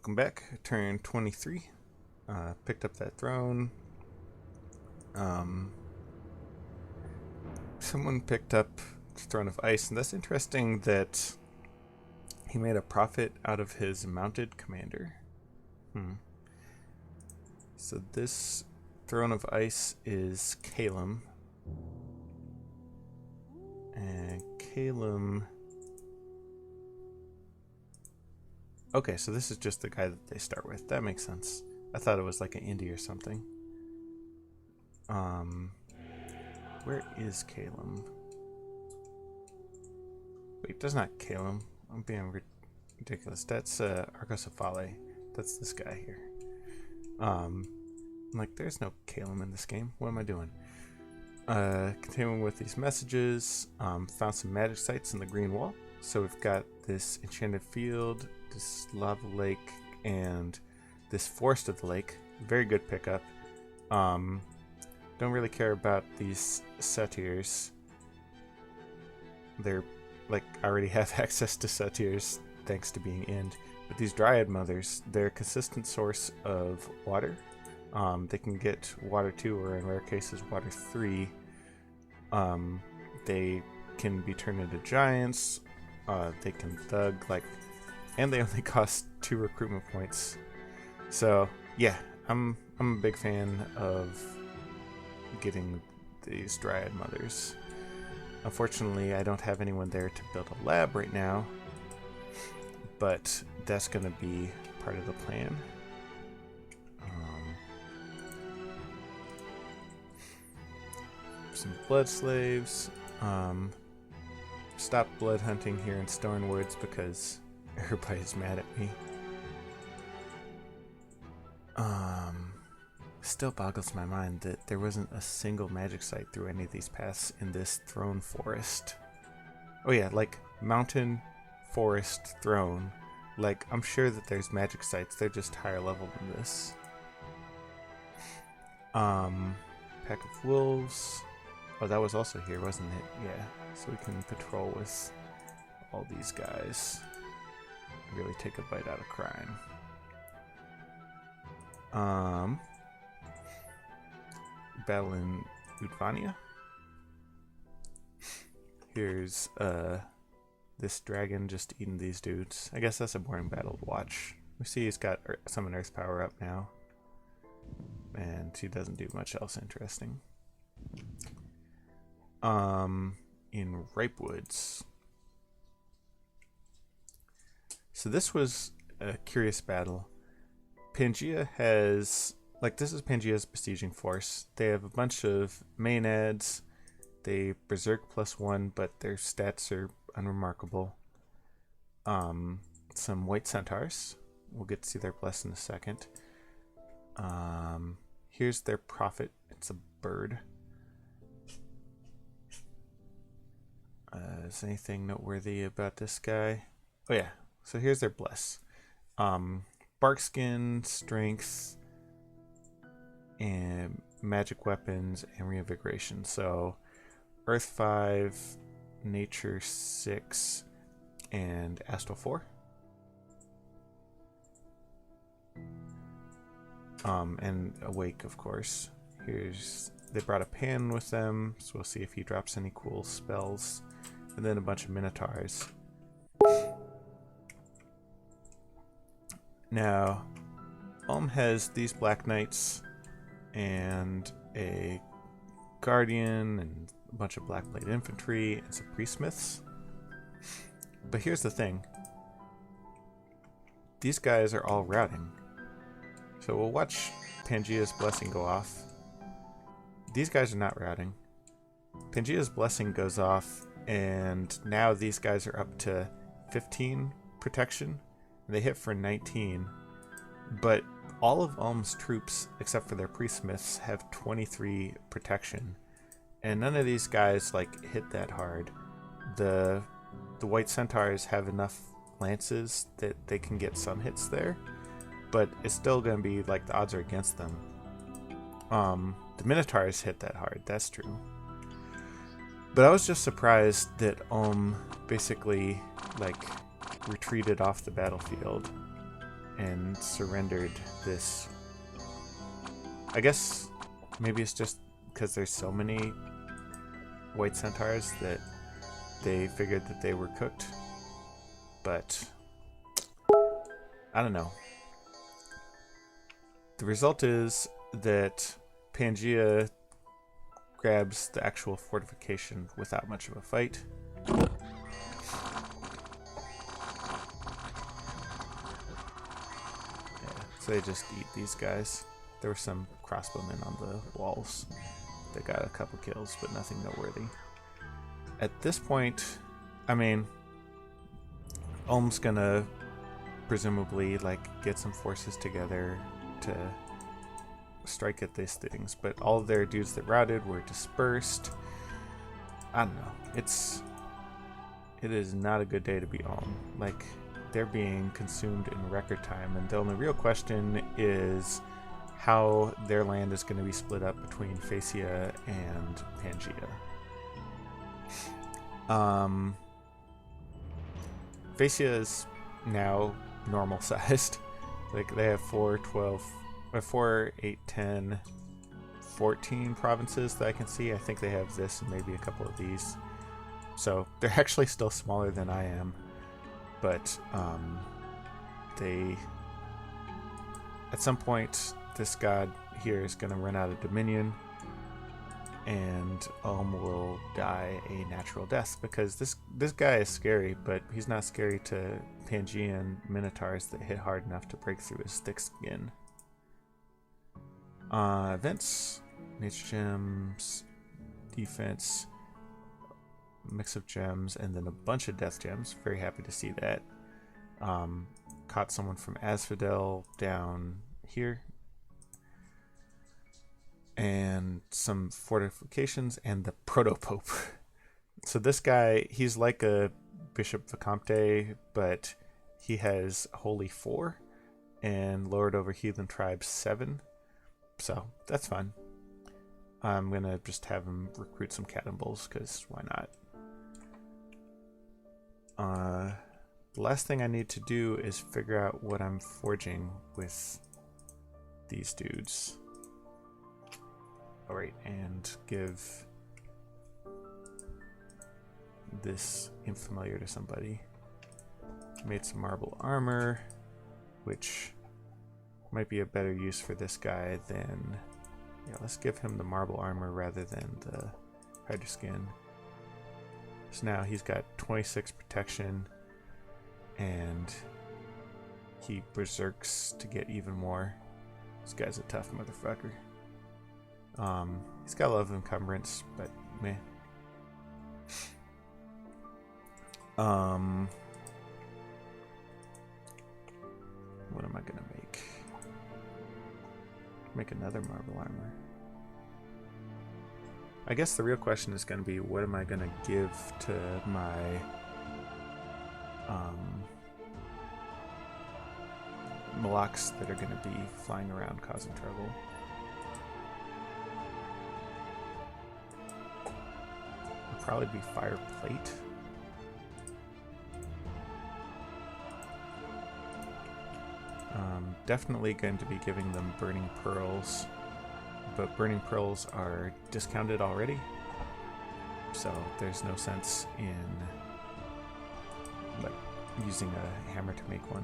Welcome back. Turn 23. Picked up that throne. Someone picked up the Throne of Ice, and that's interesting that he made a profit out of his mounted commander. So this Throne of Ice is Calum. And Calum... Okay, so this is just the guy that they start with. That makes sense. I thought it was like an indie or something. Where is Calum? Wait, that's not Calum. I'm being ridiculous. That's Arcocephale. That's this guy here. I'm like, there's no Calum in this game. What am I doing? Continuing with these messages, found some magic sites in the green wall. So we've got this enchanted field, this lava lake, and this forest of the lake. Very good pickup. Don't really care about these satyrs. They're like, I already have access to satyrs thanks to being Ind. But these dryad mothers, they're a consistent source of water. They can get water 2, or in rare cases water 3. They can be turned into giants. They can thug, and they only cost 2 recruitment points. So yeah, I'm a big fan of getting these dryad mothers. Unfortunately, I don't have anyone there to build a lab right now, but that's gonna be part of the plan. Some blood slaves. Stop blood hunting here in Stornwoods because everybody's mad at me. Still boggles my mind that there wasn't a single magic site through any of these paths in this throne forest. Oh yeah, like mountain, forest, throne. Like, I'm sure that there's magic sites, they're just higher level than this. Pack of wolves. Oh, that was also here, wasn't it? Yeah. So we can patrol with all these guys. Really take a bite out of crime. Battle in Udvania. Here's this dragon just eating these dudes. I guess that's a boring battle to watch. We see he's got summon earth power up now, and he doesn't do much else interesting. In Ripe Woods. So this was a curious battle. Pangea has, this is Pangea's besieging force. They have a bunch of maenads. They berserk +1, but their stats are unremarkable. Some white centaurs. We'll get to see their bless in a second. Here's their prophet. It's a bird. Is anything noteworthy about this guy? Oh yeah, so here's their bless. Barkskin, strength, and magic weapons, and reinvigoration. So earth 5, nature 6, and astral 4. And awake, of course. They brought a pan with them, so we'll see if he drops any cool spells. And then a bunch of minotaurs. Now, Ulm has these black knights and a guardian and a bunch of black blade infantry and some priestsmiths. But here's the thing. These guys are all routing. So we'll watch Pangea's blessing go off. These guys are not routing. Pangea's blessing goes off, and now these guys are up to 15 protection. They hit for 19, but all of Ulm's troops, except for their priestsmiths, have 23 protection, and none of these guys hit that hard. The white centaurs have enough lances that they can get some hits there, but it's still going to be the odds are against them. The minotaurs hit that hard, that's true. But I was just surprised that Ulm basically retreated off the battlefield. and surrendered this. I guess maybe it's just because there's so many white centaurs that they figured that they were cooked. But I don't know. The result is that Pangaea grabs the actual fortification without much of a fight. Yeah, so they just eat these guys. There were some crossbowmen on the walls that got a couple kills, but nothing noteworthy. At this point, I mean, Ulm's gonna presumably get some forces together to strike at these things, but all of their dudes that routed were dispersed. I don't know. It is not a good day to be Ulm. They're being consumed in record time, and the only real question is how their land is going to be split up between Phaecia and Pangaea. Phaecia is now normal sized. They have 4, 8, 10, 14 provinces that I can see. I think they have this and maybe a couple of these. So they're actually still smaller than I am. But they, at some point, this god here is going to run out of dominion, and Ulm will die a natural death, because this guy is scary, but he's not scary to Pangaean minotaurs that hit hard enough to break through his thick skin. Events, nature gems, defense, mix of gems, and then a bunch of death gems. Very happy to see that. Caught someone from Asphodel down here, and some fortifications, and the proto-pope. So this guy, he's like a Bishop Vicomte, but he has Holy 4 and Lord over Heathen Tribes 7. So that's fun. I'm gonna just have him recruit some cannibals, because why not? The last thing I need to do is figure out what I'm forging with these dudes. Alright, and give this infamiliar to somebody. Made some marble armor, which might be a better use for this guy than... Yeah, let's give him the marble armor rather than the Hydra skin. So now he's got 26 protection, and he berserks to get even more. This guy's a tough motherfucker. He's got a lot of encumbrance, but meh. What am I gonna make? Make another marble armor. I guess the real question is gonna be, what am I gonna give to my Malaks that are gonna be flying around causing trouble? It'll probably be fire plate. Definitely going to be giving them burning pearls, but burning pearls are discounted already, so there's no sense in using a hammer to make one.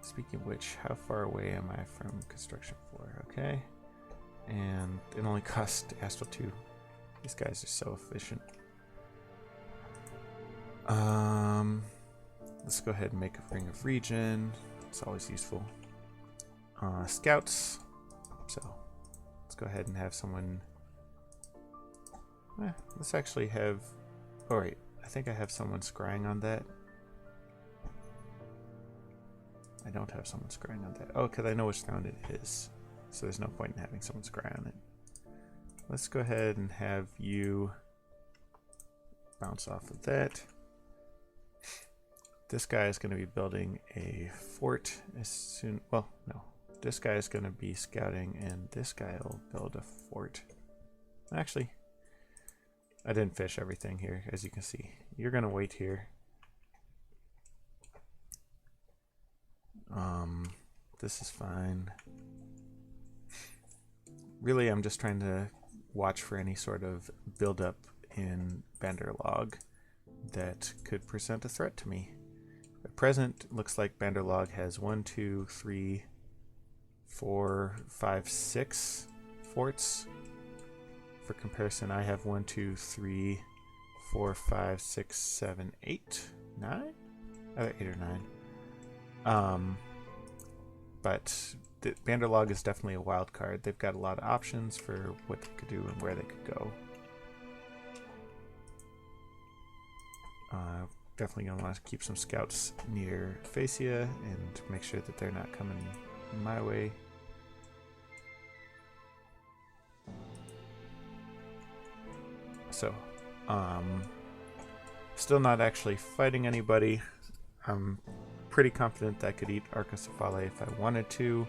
Speaking of which, how far away am I from construction floor? Okay, and it only cost Astral 2. These guys are so efficient. Let's go ahead and make a ring of regen. It's always useful. Scouts. So let's go ahead and have someone. Let's actually have. Oh wait, I think I have someone scrying on that. I don't have someone scrying on that. Oh, because I know which round it is. So there's no point in having someone scry on it. Let's go ahead and have you bounce off of that. This guy is going to be building a fort as soon... Well, no. This guy is going to be scouting, and this guy will build a fort. Actually, I didn't fish everything here, as you can see. You're going to wait here. This is fine. Really, I'm just trying to watch for any sort of buildup in Banderlog that could present a threat to me. At present, looks like Banderlog has 1, 2, 3, 4, 5, 6 forts. For comparison, I have 1, 2, 3, 4, 5, 6, 7, 8, 9? Either 8 or 9. But Banderlog is definitely a wild card. They've got a lot of options for what they could do and where they could go. Definitely going to want to keep some scouts near Facia and make sure that they're not coming my way. So, still not actually fighting anybody. I'm pretty confident that I could eat Arcocephale if I wanted to,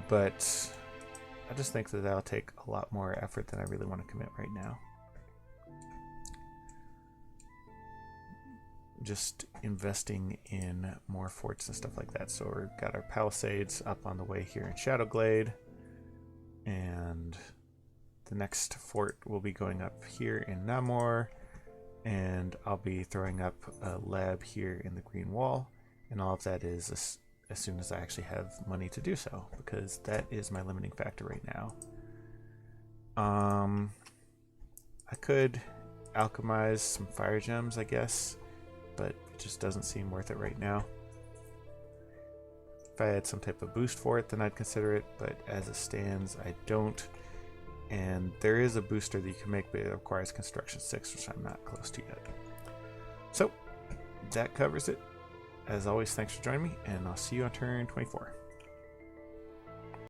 but I just think that that'll take a lot more effort than I really want to commit right now. Just investing in more forts and stuff like that. So we've got our palisades up on the way here in Shadowglade, and the next fort will be going up here in Namor, and I'll be throwing up a lab here in the Green Wall, and all of that is as soon as I actually have money to do so, because that is my limiting factor right now. I could alchemize some fire gems, I guess, but it just doesn't seem worth it right now. If I had some type of boost for it, then I'd consider it, but as it stands, I don't. And there is a booster that you can make, but it requires construction 6, which I'm not close to yet. So that covers it. As always, thanks for joining me, and I'll see you on turn 24.